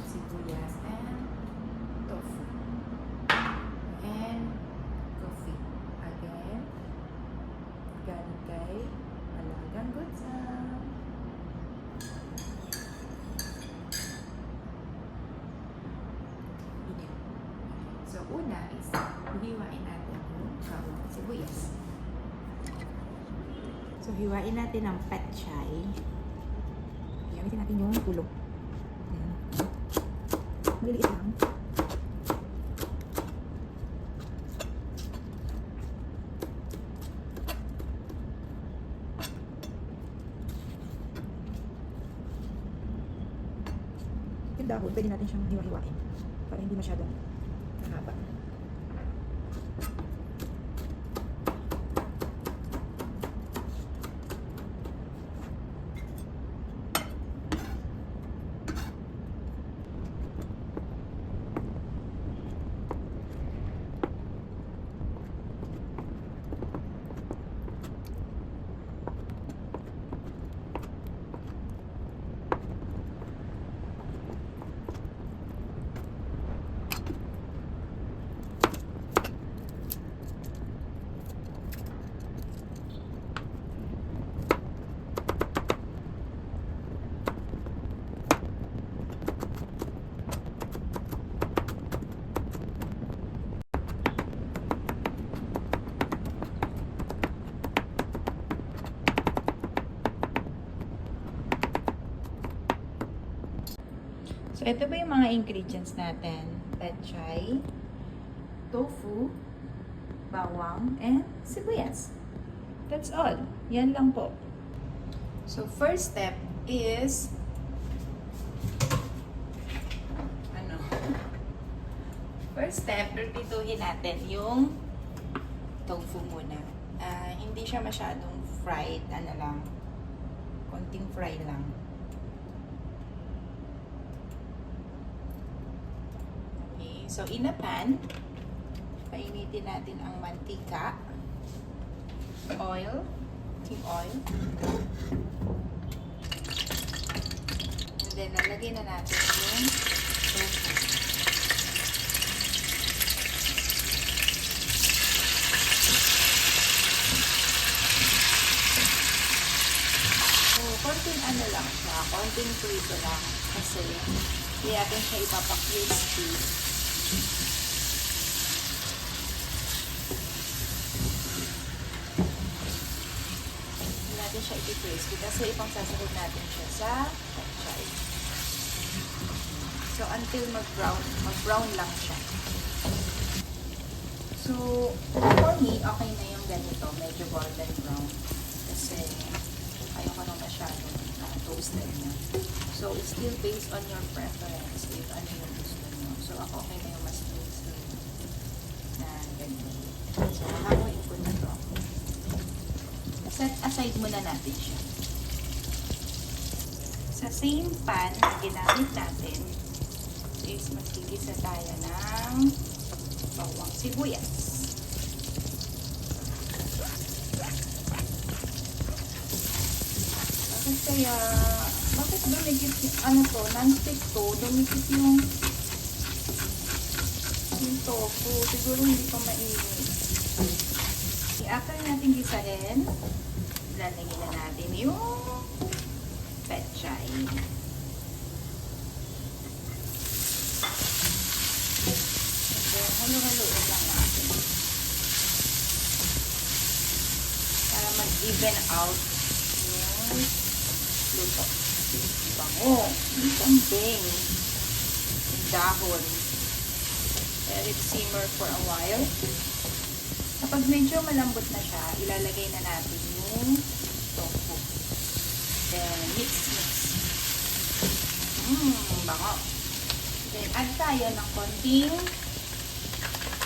sibuyas, and tofu. And coffee. Again, galing kay Alagang Gutsam. So, una is, hiwain natin yung bawang sibuyas. So, hiwain natin ang petchay. Gamitin natin yung ulo. Ayan. Maliliit lang. Yung dahon, pwede natin siyang hiwa-hiwain para hindi masyadong mahaba. So, ito ba yung mga ingredients natin? Petchay, tofu, bawang, and sibuyas. That's all. Yan lang po. So, first step is first step, prepituhin natin yung tofu muna. Hindi siya masyadong fried, konting fry lang. So, in a pan, painitin natin ang mantika, oil, and then lalagay na natin yung tofu. So, konting lang siya, konting prito lang, kasi hindi natin siya ipapakrispy. Hindi natin siya ipiprisky kasi ipang sasahog natin siya sa petchay. So, until mag-brown lang siya. So, for me, okay na yung ganito. Medyo golden brown. Kasi, ayoko nang masyadong toasted na. So, it's still based on your preference. If ano yung gusto nyo. So, ako okay na yung mas toasted na ganyan. So, hahawain ko na to. Set aside muna natin siya. Sa same pan na ginamit natin is magigisa tayo ng bawang sibuyas. Bakit dumikit non-stick to, dumikit yung tofu. Siguro hindi pa mainit. After natin gisahin, lalagyan na natin yung petchay. And halo-haloin lang natin. Para mag-even out yung luto. Bango. Yung kambing. Yung dahon. Let it simmer for a while. Kapag medyo malambot na siya, ilalagay na natin yung tofu. Then, mix. Bango. Then, add tayo ng konting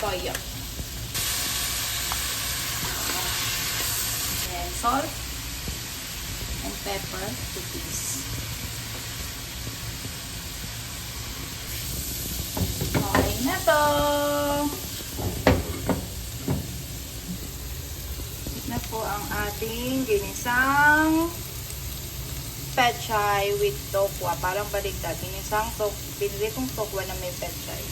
toyo. Then, salt and pepper to taste. Okay na to! Na po ang ating ginisang pechay with tokwa. Parang baligtad. Ginisang pinili kong tokwa na may pechay.